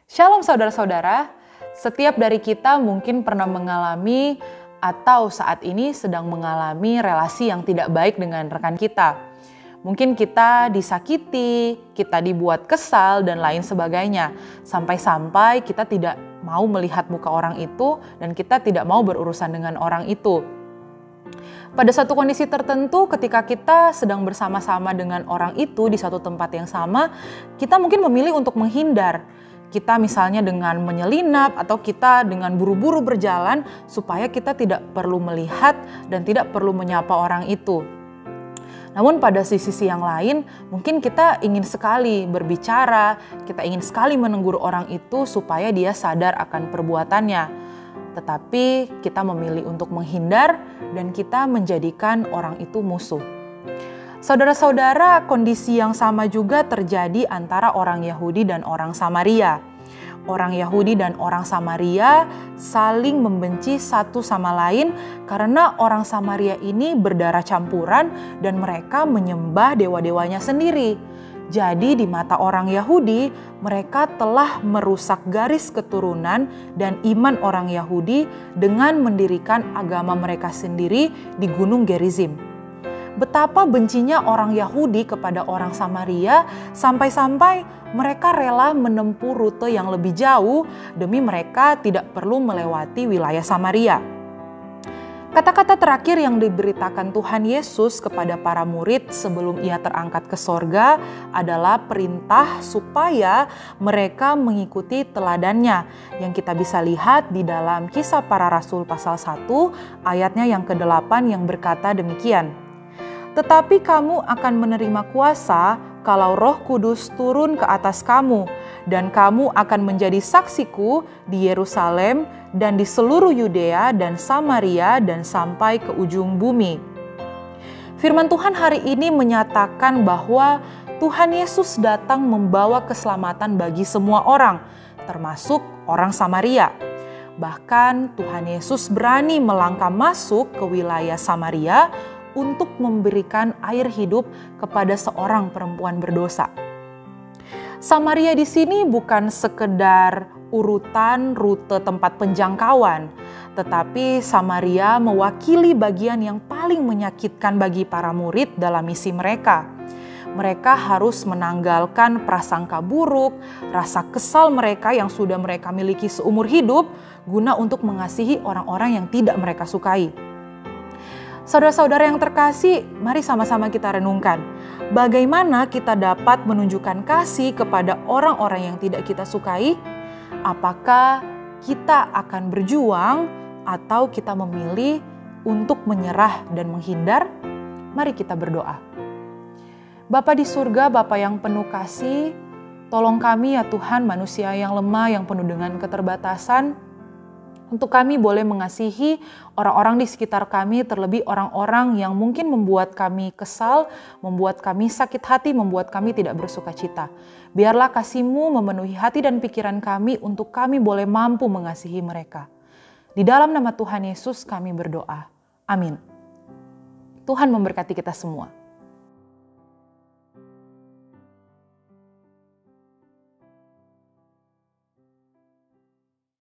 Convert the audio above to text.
Shalom saudara-saudara, setiap dari kita mungkin pernah mengalami atau saat ini sedang mengalami relasi yang tidak baik dengan rekan kita. Mungkin kita disakiti, kita dibuat kesal dan lain sebagainya. Sampai-sampai kita tidak mau melihat muka orang itu dan kita tidak mau berurusan dengan orang itu. Pada satu kondisi tertentu ketika kita sedang bersama-sama dengan orang itu di satu tempat yang sama, kita mungkin memilih untuk menghindar. Kita misalnya dengan menyelinap atau kita dengan buru-buru berjalan supaya kita tidak perlu melihat dan tidak perlu menyapa orang itu. Namun pada sisi yang lain mungkin kita ingin sekali berbicara, kita ingin sekali menegur orang itu supaya dia sadar akan perbuatannya. Tetapi kita memilih untuk menghindar dan kita menjadikan orang itu musuh. Saudara-saudara, kondisi yang sama juga terjadi antara orang Yahudi dan orang Samaria. Orang Yahudi dan orang Samaria saling membenci satu sama lain karena orang Samaria ini berdarah campuran dan mereka menyembah dewa-dewanya sendiri. Jadi di mata orang Yahudi, mereka telah merusak garis keturunan dan iman orang Yahudi dengan mendirikan agama mereka sendiri di Gunung Gerizim. Betapa bencinya orang Yahudi kepada orang Samaria sampai-sampai mereka rela menempuh rute yang lebih jauh demi mereka tidak perlu melewati wilayah Samaria. Kata-kata terakhir yang diberitakan Tuhan Yesus kepada para murid sebelum ia terangkat ke sorga adalah perintah supaya mereka mengikuti teladannya yang kita bisa lihat di dalam Kisah Para Rasul pasal 1 ayatnya yang ke-8 yang berkata demikian. Tetapi kamu akan menerima kuasa kalau Roh Kudus turun ke atas kamu, dan kamu akan menjadi saksiku di Yerusalem dan di seluruh Yudea dan Samaria dan sampai ke ujung bumi. Firman Tuhan hari ini menyatakan bahwa Tuhan Yesus datang membawa keselamatan bagi semua orang, termasuk orang Samaria. Bahkan Tuhan Yesus berani melangkah masuk ke wilayah Samaria untuk memberikan air hidup kepada seorang perempuan berdosa. Samaria di sini bukan sekedar urutan rute tempat penjangkauan, tetapi Samaria mewakili bagian yang paling menyakitkan bagi para murid dalam misi mereka. Mereka harus menanggalkan prasangka buruk, rasa kesal mereka yang sudah mereka miliki seumur hidup, guna untuk mengasihi orang-orang yang tidak mereka sukai. Saudara-saudara yang terkasih, mari sama-sama kita renungkan. Bagaimana kita dapat menunjukkan kasih kepada orang-orang yang tidak kita sukai? Apakah kita akan berjuang atau kita memilih untuk menyerah dan menghindar? Mari kita berdoa. Bapa di surga, Bapa yang penuh kasih, tolong kami ya Tuhan, manusia yang lemah, yang penuh dengan keterbatasan, untuk kami boleh mengasihi orang-orang di sekitar kami, terlebih orang-orang yang mungkin membuat kami kesal, membuat kami sakit hati, membuat kami tidak bersuka cita. Biarlah kasih-Mu memenuhi hati dan pikiran kami untuk kami boleh mampu mengasihi mereka. Di dalam nama Tuhan Yesus kami berdoa. Amin. Tuhan memberkati kita semua.